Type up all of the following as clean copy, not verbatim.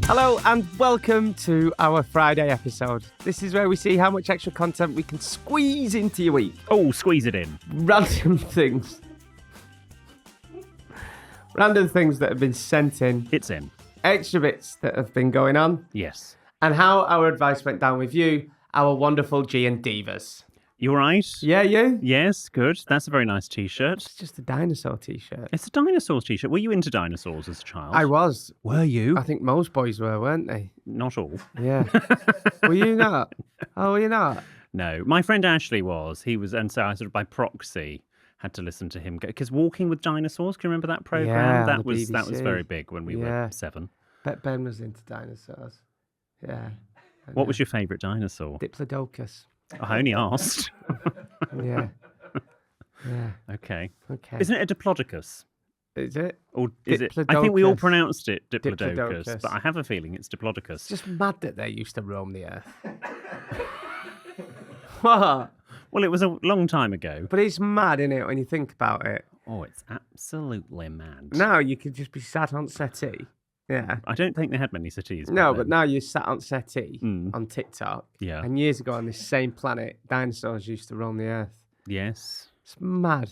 Hello and welcome to our Friday episode. This is where we see how much extra content we can squeeze into your week. Oh, squeeze it in. Random things. Random things that have been sent in. It's in. Extra bits that have been going on. Yes. And how our advice went down with you, our wonderful G&Divas. You all right? Yeah, you? Yes, good. That's a very nice T-shirt. It's just a dinosaur t-shirt. It's a dinosaur T-shirt. Were you into dinosaurs as a child? I was. Were you? I think most boys were, weren't they? Not all. Yeah. Were you not? Oh, were you not? No. My friend Ashley was. He was, and so I sort of by proxy had to listen to him go, because Walking with Dinosaurs, can you remember that program? Yeah, that on the was BBC. very big when we were 7. Bet Ben was into dinosaurs. Yeah. What was your favourite dinosaur? Diplodocus. I only asked. Yeah. Yeah. Okay. Okay. Isn't it a diplodocus? Is it? Or is it? I think we all Diplodocus. pronounced it diplodocus, Diplodocus. but I have a feeling it's diplodocus. It's just mad that they used to roam the earth. What? Well, it was a long time ago. But it's mad, isn't it, when you think about it? Oh, it's absolutely mad. Now you could just be sat on settee. Yeah. I don't think they had many cities. back No, then. but now you're sat on settee on TikTok. Yeah. And years ago on this same planet, dinosaurs used to roam the earth. Yes. It's mad.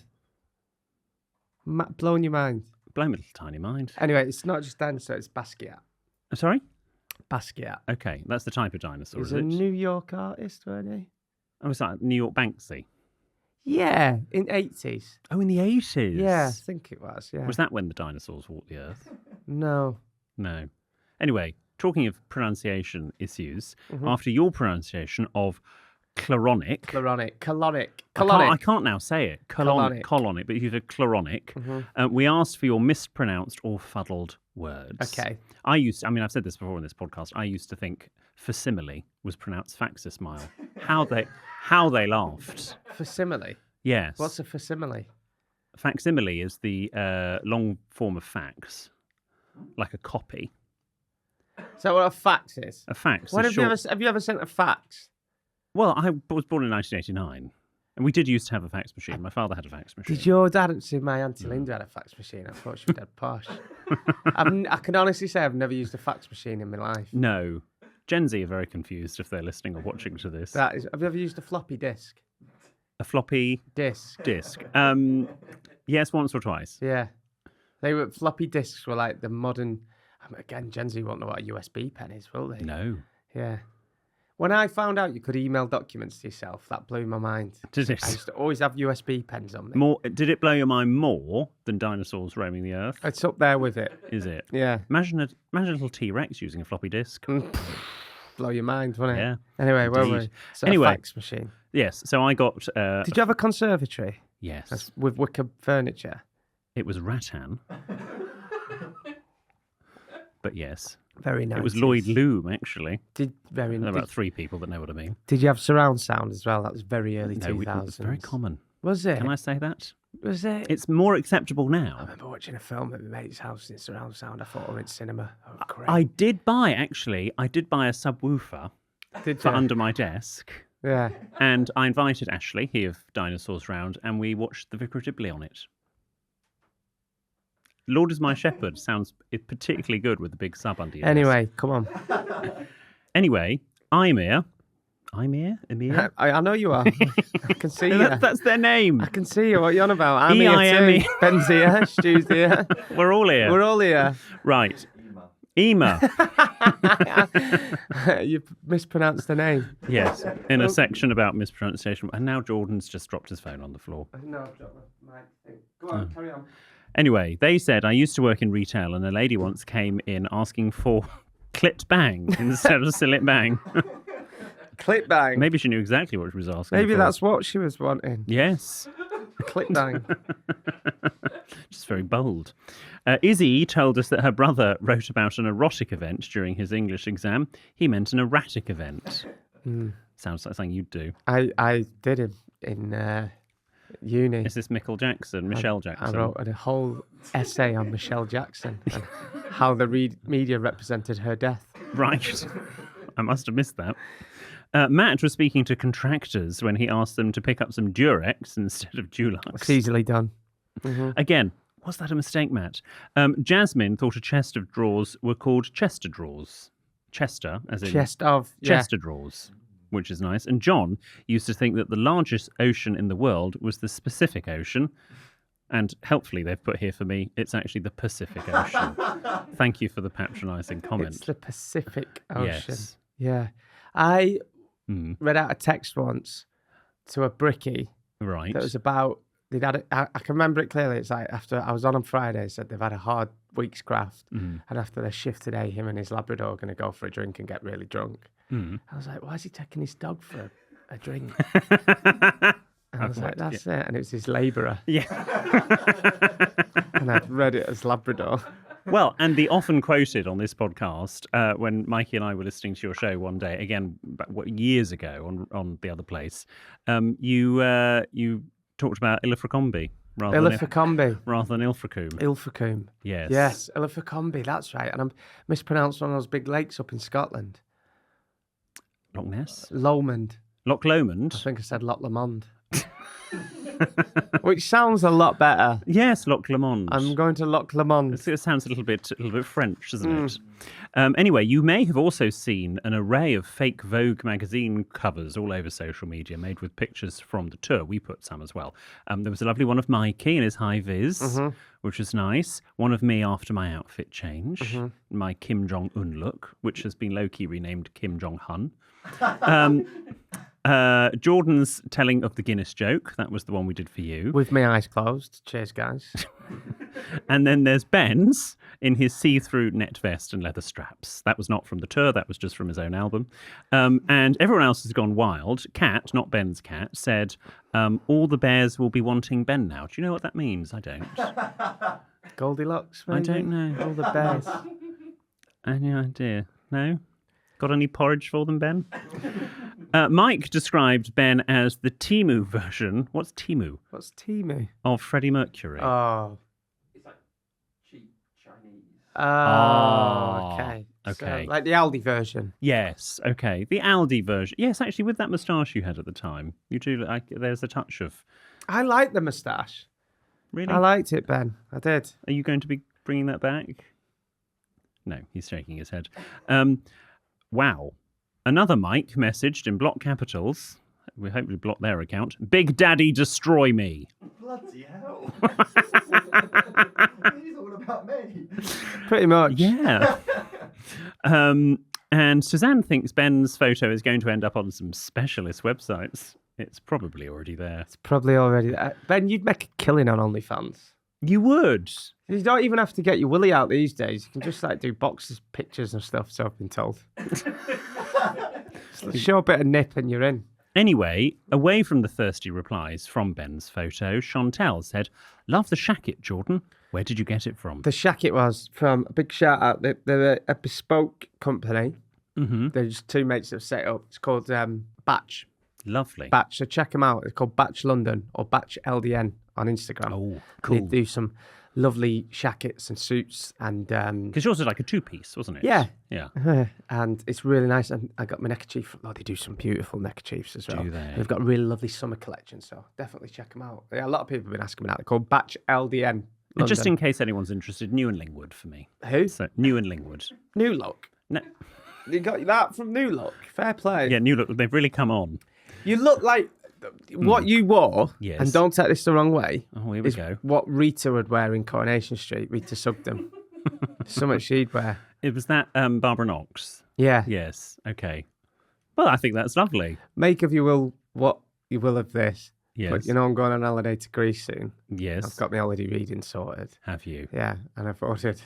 Blowing your mind. Blow my little tiny mind. Anyway, it's not just dinosaur, it's Basquiat. Sorry? Basquiat. Okay, that's the type of dinosaur, He's is a it? New York artist, weren't he? Oh, it's like New York Banksy. Yeah, in 80s. Oh, in the 80s? Yeah, I think it was, yeah. Was that when the dinosaurs walked the earth? No. No. Anyway, talking of pronunciation issues, Mm-hmm. after your pronunciation of chloronic... Colonic. I can't now say it. Colonic. Colonic, but you said chloronic. We asked for your mispronounced or fuddled words. Okay. I've said this before in this podcast, I used to think facsimile was pronounced faxismile. How they laughed. Facsimile. Yes. What's a facsimile? Facsimile is the long form of fax, like a copy. Is that what a fax is? A fax. What is have you ever sent a fax? Well, I was born in 1989, and we did used to have a fax machine. My father had a fax machine. Did your dad see my Auntie Linda had a fax machine? I thought she was dead posh. I can honestly say I've never used a fax machine in my life. No. Gen Z are very confused if they're listening or watching to this. Have you ever used a floppy disk? A floppy Disk. disk. Yes, once or twice. Yeah. Floppy disks were like the modern. Again, Gen Z won't know what a USB pen is, will they? No. Yeah. When I found out you could email documents to yourself, that blew my mind. Did it? I used to always have USB pens on me. More? Did it blow your mind more than dinosaurs roaming the earth? It's up there with it. Is it? Yeah. Imagine a little T-Rex using a floppy disk. Blow your mind, wouldn't it? Yeah. Anyway, where were we? Indeed. So Anyway. a fax machine. Yes. So I got. Did you have a conservatory? Yes. With wicker furniture? It was rattan. But yes. Very nice. It was Lloyd Loom, actually. There There are about 3 people that know what I mean. Did you have surround sound as well? That was very early No, 2000s. it was very common. Was it? Can I say that? Was it? It's more acceptable I now. remember watching a film at my mate's house and it's surround sound. I thought, in cinema. Oh, great. I did buy a subwoofer Did for you? under my desk. Yeah. And I invited Ashley, he of Dinosaurs, round, and we watched The Vicar of Dibley on it. Lord is My Shepherd sounds particularly good with the big sub under your desk. Anyway, come on. Anyway, Emir. Emir? I know you are. I can see you. That's their name. I can see you. What are you on about? I'm here E-I-M-E. too. Ben's here. Stu's here. We're all here. We're all here. Right. Ema. You mispronounced the name. Yes, in a section about mispronunciation. And now Jordan's just dropped his phone on the floor. No, I've dropped my thing. Go on, carry on. Anyway, they said, I used to work in retail and a lady once came in asking for clit bang instead of sillet bang. Clip bang. Maybe she knew exactly what she was asking Maybe for. that's what she was wanting. Yes. Clip bang. Just very bold. Izzy told us that her brother wrote about an erotic event during his English exam. He meant an erratic event. Sounds like something you'd do. I did it in uni. Is this Michael Jackson, Michelle Jackson? I wrote a whole essay on Michelle Jackson and how the media represented her death. Right. I must have missed that. Matt was speaking to contractors when he asked them to pick up some Durex instead of Dulux. It's easily done. Again, Was that a mistake, Matt? Jasmine thought a chest of drawers were called Chester drawers. Chester, as in Chester drawers, which is nice. And John used to think that the largest ocean in the world was the Pacific Ocean. And helpfully, they've put here for me, it's actually the Pacific Ocean. Thank you for the patronising comment. It's the Pacific Ocean. Yes. Yeah. I read out a text once to a brickie. Right. That was about, they'd had I can remember it clearly. It's like after I was on Friday, said they've had a hard week's craft. And after their shift today, him and his Labrador are going to go for a drink and get really drunk. I was like, why is he taking his dog for a drink? And I was like, that's it. And it was his labourer. Yeah. And I'd read it as Labrador. Well, and the often quoted on this podcast, when Mikey and I were listening to your show one day, again, years ago on The Other Place, you talked about Ilfracombe rather than Ilfracombe. Ilfracombe. Yes. Yes, Ilfracombe, that's right. And I'm mispronounced one of those big lakes up in Scotland. Loch Ness? Lomond. Loch Lomond? I think I said Loch Lomond. Which sounds a lot better. Yes, Loch Lomond. I'm going to Loch Lomond. It sounds a little bit French, doesn't it? Anyway, you may have also seen an array of fake Vogue magazine covers all over social media made with pictures from the tour. We put some as well. There was a lovely one of Mikey in his high vis, which was nice. One of me after my outfit change, my Kim Jong-un look, which has been low-key renamed Kim Jong-hun. Jordan's telling of the Guinness joke. That was the one we did for you. With my eyes closed. Cheers, guys. And then there's Ben's in his see-through net vest and leather straps. That was not from the tour. That was just from his own album. And everyone else has gone wild. Cat, not Ben's cat, said, all the bears will be wanting Ben now. Do you know what that means? I don't. Goldilocks, maybe? I don't know. All the bears. Any idea? No? Got any porridge for them, Ben? Mike described Ben as the Temu version. What's Temu? What's Temu? Of Freddie Mercury. Oh. It's like cheap Chinese. Oh, okay. Okay. So, like the Aldi version. Yes, okay. The Aldi version. Yes, actually, with that moustache you had at the time, you do. There's a touch of. I like the moustache. Really? I liked it, Ben. I did. Are you going to be bringing that back? No, he's shaking his head. Wow. Another Mike messaged in block capitals. We hope we block their account. Big Daddy, destroy me. Bloody hell. He's all about me. Pretty much. Yeah. And Suzanne thinks Ben's photo is going to end up on some specialist websites. It's probably already there. It's probably already there. Ben, you'd make a killing on OnlyFans. You would. You don't even have to get your willy out these days. You can just like do boxes, pictures and stuff, so I've been told. Just show a bit of nip and you're in. Anyway, away from the thirsty replies from Ben's photo, Chantel said, love the shacket, Jordan. Where did you get it from? The shacket was from a big shout out. They're a bespoke company. There's two mates that have set it up. It's called Batch. Lovely. Batch. So check them out. It's called Batch London or Batch LDN on Instagram. Oh, cool. They do some lovely shackets and suits and because yours is like a two-piece, wasn't it? Yeah. And it's really nice. And I got my neckerchief. Oh, they do some beautiful neckerchiefs as well. Do they? They've got a really lovely summer collection, so definitely check them out. Yeah, a lot of people have been asking me that. They're called Batch LDN. And just in case anyone's interested, New and Lingwood for me. Who? So New and Lingwood. New Look. No. You got that from New Look. Fair play. Yeah, New Look. They've really come on. You look like what you wore, Yes. and don't take this the wrong way. Oh, here we go. What Rita would wear in Coronation Street. Rita Sugden. So much she'd wear. It was that Barbara Knox. Yeah. Yes. Okay. Well, I think that's lovely. Make of you will what you will of this. Yes. But you know I'm going on holiday to Greece soon. Yes. I've got my holiday reading sorted. Have you? Yeah, and I've ordered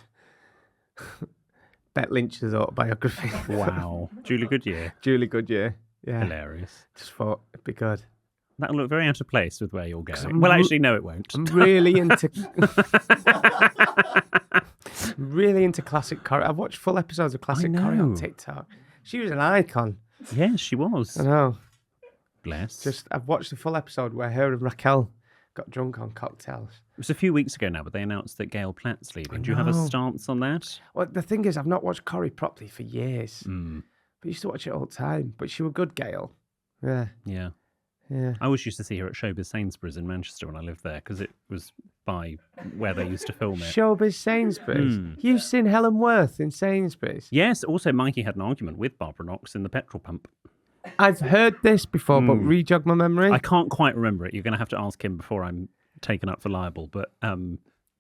Bet Lynch's autobiography. Wow. Julie Goodyear. Julie Goodyear. Yeah. Hilarious. Just thought it'd be good. That'll look very out of place with where you're going. Well, actually, no, it won't. I'm really into really into classic choreo. I've watched full episodes of classic choreo on TikTok. She was an icon. Yes, she was. I know. Bless. Just I've watched the full episode where her and Raquel got drunk on cocktails. It was a few weeks ago now, but they announced that Gail Platt's leaving. Do you have a stance on that? Well, the thing is, I've not watched Corrie properly for years. But I used to watch it all the time. But she was good, Gail. Yeah. Yeah. Yeah. I always used to see her at Showbiz Sainsbury's in Manchester when I lived there because it was by where they used to film it. Showbiz Sainsbury's. You've seen Helen Worth in Sainsbury's. Yes, also Mikey had an argument with Barbara Knox in the petrol pump. I've heard this before, but re-jog my memory. I can't quite remember it. You're going to have to ask him before I'm taken up for libel, but...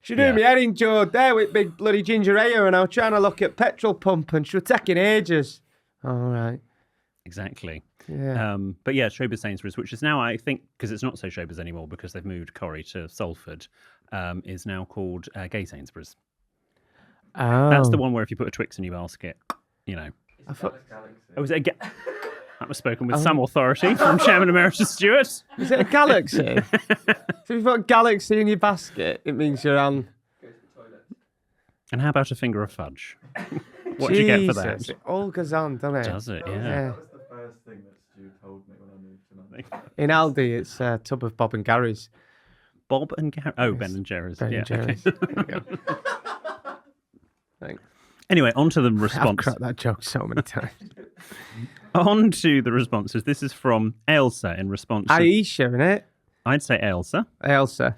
She knew me heading Joe there with big bloody ginger ale, and I was trying to look at petrol pump, and she was taking ages. All right. Exactly. Yeah. But yeah, Showbiz Sainsbury's, which is now, I think, because it's not so Showbiz anymore because they've moved Corrie to Salford, is now called Gay Sainsbury's. Oh. That's the one where if you put a Twix in your basket, you know. I thought... Oh, was it That was spoken with some authority from Chairman Emeritus Stewart. Is it a galaxy? So if you've got a galaxy in your basket, it means you're on... And how about a finger of fudge? What do you get for that? Jesus, it all goes on, doesn't it? Does it? Yeah. That was the first thing that Stu told me when I moved to London. In Aldi, it's a tub of Bob and Gary's. Bob and Gary. Oh, Ben and Jerry's. Ben yeah. and Jerry's. Okay. There you go. Thanks. Anyway, on to the I've response. cracked that joke so many times. On to the responses. This is from Ailsa in response to... Aisha, innit? I'd say Ailsa. Ailsa.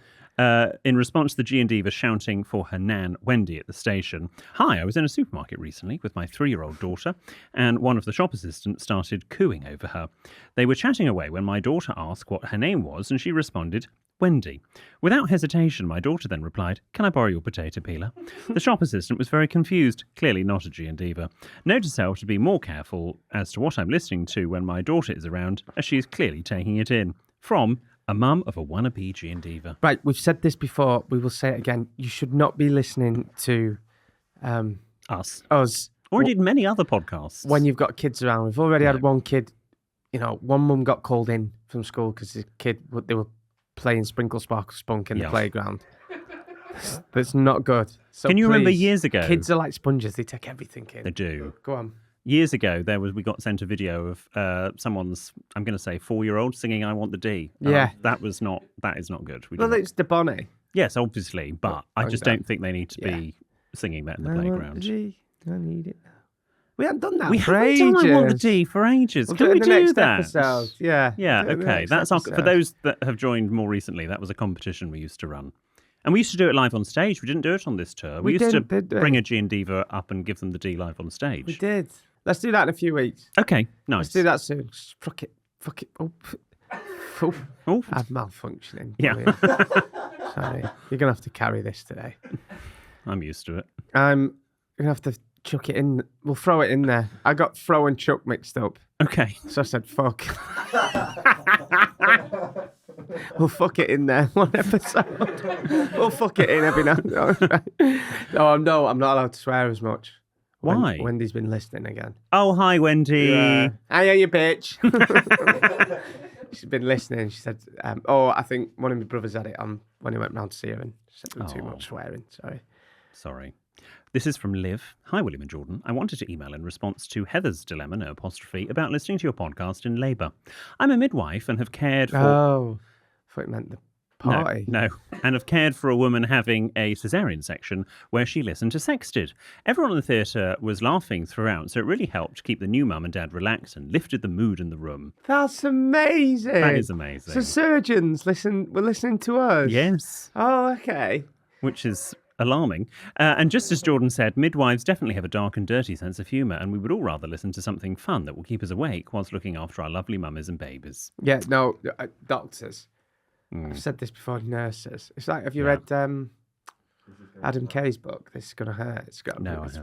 In response to the G&Diva shouting for her nan, Wendy, at the station. Hi, I was in a supermarket recently with my 3-year-old daughter, and one of the shop assistants started cooing over her. They were chatting away when my daughter asked what her name was, and she responded, Wendy. Without hesitation, my daughter then replied, Can I borrow your potato peeler? The shop assistant was very confused, clearly not a G&Diva. Note to self to be more careful as to what I'm listening to when my daughter is around, as she is clearly taking it in. From... a mum of a wannabe G&Diva. Right, we've said this before. We will say it again. You should not be listening to Us. or indeed many other podcasts. when you've got kids around. We've already had one kid, one mum got called in from school because his kid, they were playing Sprinkle Sparkle Spunk in the playground. That's not good. So Can you remember please, years ago? Kids are like sponges. They take everything in. They do. Go on. Years ago, we got sent a video of someone's, I'm going to say 4-year-old singing "I Want the D." Yeah. That is not good. Well, it's the Bonnie. Yes, obviously, but I just don't think they need to be singing that in the I want the playground. D. I need it now. We haven't done that We for haven't ages. done "I Want the D" for ages. We'll Can do it we in the do next that? episode. Yeah. Yeah, Do it in the okay. next That's for episode. those that have joined more recently. That was a competition we used to run, and we used to do it live on stage. We didn't do it on this tour. We used to bring a G&Diva up and give them the D live on stage. We did. Let's do that in a few weeks. Okay, nice. Let's do that soon. Fuck it. Oh. Oh. I'm malfunctioning. Yeah. Brilliant. Sorry. You're going to have to carry this today. I'm used to it. I'm going to have to chuck it in. We'll throw it in there. I got throw and chuck mixed up. Okay. So I said, fuck. We'll fuck it in there one episode. We'll fuck it in every now and then. No, I'm not allowed to swear as much. Why? Wendy's been listening again. Oh, hi, Wendy. Hiya, you bitch. She's been listening. She said, I think one of my brothers had it on when he went round to see her and said there was too much swearing. Sorry. This is from Liv. Hi, William and Jordan. I wanted to email in response to Heather's dilemma, no apostrophe, about listening to your podcast in labour. I'm a midwife and have cared for... Oh, I thought it meant the party. No, and have cared for a woman having a caesarean section where she listened to Sexted. Everyone in the theatre was laughing throughout, so it really helped keep the new mum and dad relaxed and lifted the mood in the room. That's amazing. That is amazing. So surgeons were listening to us? Yes. Oh, okay. Which is alarming. And just as Jordan said, midwives definitely have a dark and dirty sense of humour, and we would all rather listen to something fun that will keep us awake whilst looking after our lovely mummies and babies. Yeah, no, doctors. I've said this before, nurses. It's like, have you read Adam Kay's book, This Is Gonna Hurt? It's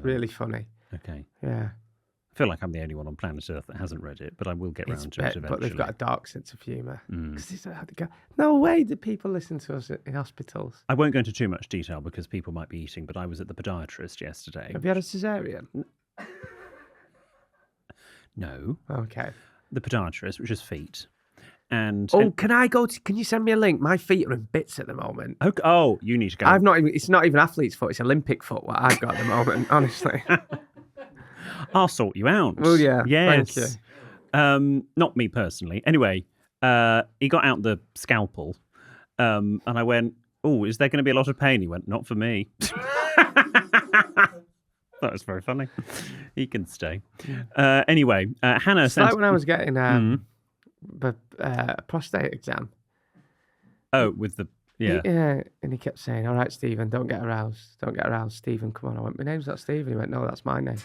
really funny. Okay. Yeah. I feel like I'm the only one on planet Earth that hasn't read it, but I will get round to it eventually. But they've got a dark sense of humour. Because they don't have to go, no way do people listen to us in hospitals. I won't go into too much detail because people might be eating, but I was at the podiatrist yesterday. Have you had a caesarean? No. Okay. The podiatrist, which is feet. And can you send me a link? My feet are in bits at the moment. Okay. Oh, you need to go. It's not even athlete's foot, it's Olympic foot what I've got at the moment, honestly. I'll sort you out. Well, yeah. Yes. Thank you. Not me personally. Anyway, he got out the scalpel, and I went, "Oh, is there going to be a lot of pain?" He went, "Not for me." That was very funny. He can stay. Anyway, Hannah. It's like when I was getting a prostate exam. Oh, with the Yeah. Yeah, and he kept saying, "All right, Stephen, don't get aroused. Don't get aroused, Stephen. Come on." I went, "My name's not Stephen." He went, "No, that's my name."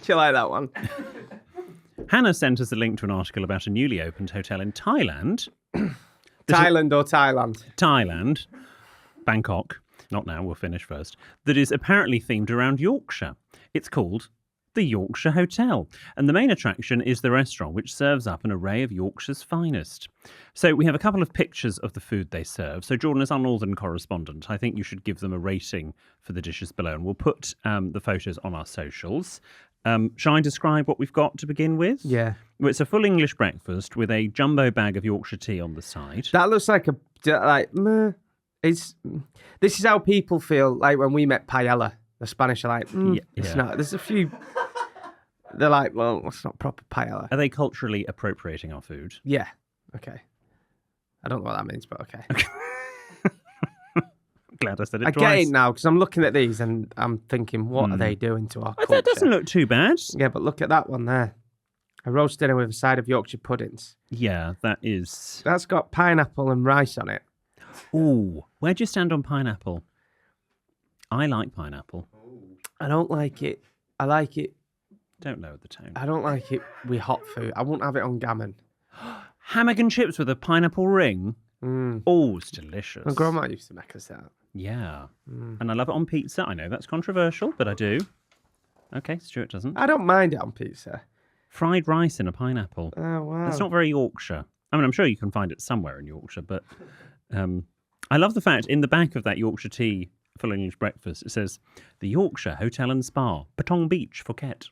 Do you like that one? Hannah sent us a link to an article about a newly opened hotel in Thailand. Thailand or Thailand? Thailand, Bangkok, not now, we'll finish first, that is apparently themed around Yorkshire. It's called the Yorkshire Hotel, and the main attraction is the restaurant, which serves up an array of Yorkshire's finest. So we have a couple of pictures of the food they serve. So Jordan, as our northern correspondent, I think you should give them a rating for the dishes below, and we'll put the photos on our socials. Shall I describe what we've got to begin with? Yeah. Well, it's a full English breakfast with a jumbo bag of Yorkshire tea on the side. That looks like meh. This is how people feel like when we met paella. The Spanish are like, it's not. There's a few. They're like, well, it's not proper paella. Are they culturally appropriating our food? Yeah. Okay. I don't know what that means, but okay. Glad I said it I twice. get it now because I'm looking at these and I'm thinking, what are they doing to our culture? That doesn't look too bad. Yeah, but look at that one there. A roast dinner with a side of Yorkshire puddings. Yeah, that is. That's got pineapple and rice on it. Ooh, where'd you stand on pineapple? I like pineapple. I don't like it. I like it. Don't lower the tone. I don't like it with hot food. I won't have it on gammon. Hammock and chips with a pineapple ring. Oh, it's delicious. My grandma used to make us that. Yeah. And I love it on pizza. I know that's controversial, but I do. Okay, Stuart doesn't. I don't mind it on pizza. Fried rice in a pineapple. Oh, wow. That's not very Yorkshire. I mean, I'm sure you can find it somewhere in Yorkshire, but I love the fact in the back of that Yorkshire tea full English breakfast, it says, the Yorkshire Hotel and Spa, Patong Beach, Phuket.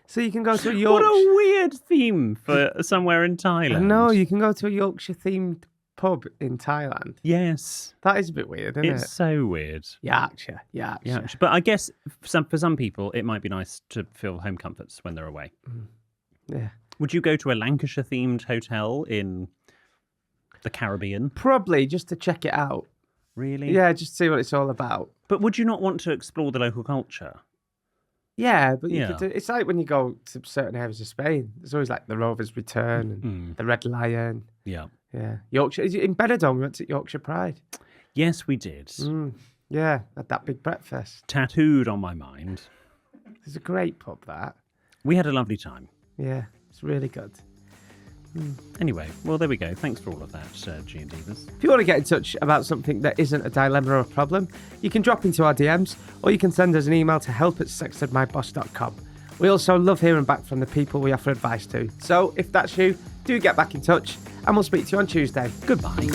So you can go to a Yorkshire... What a weird theme for somewhere in Thailand. No, you can go to a Yorkshire-themed pub in Thailand. Yes. That is a bit weird, isn't it? It's so weird. Yorkshire. Yeah, but I guess for some people, it might be nice to feel home comforts when they're away. Yeah. Would you go to a Lancashire-themed hotel in the Caribbean? Probably, just to check it out. Really? Yeah, just see what it's all about. But would you not want to explore the local culture? Yeah, but you Yeah. could do, it's like when you go to certain areas of Spain. There's always like the Rover's Return and the Red Lion. Yeah. Yeah. Yorkshire. In Benidorm, we went to Yorkshire Pride. Yes, we did. Yeah, had that big breakfast. Tattooed on my mind. It's a great pub, that. We had a lovely time. Yeah, it's really good. Anyway, well, there we go. Thanks for all of that, G&Divas. If you want to get in touch about something that isn't a dilemma or a problem, you can drop into our DMs or you can send us an email to help@sexedmyboss.com. We also love hearing back from the people we offer advice to. So if that's you, do get back in touch and we'll speak to you on Tuesday. Goodbye.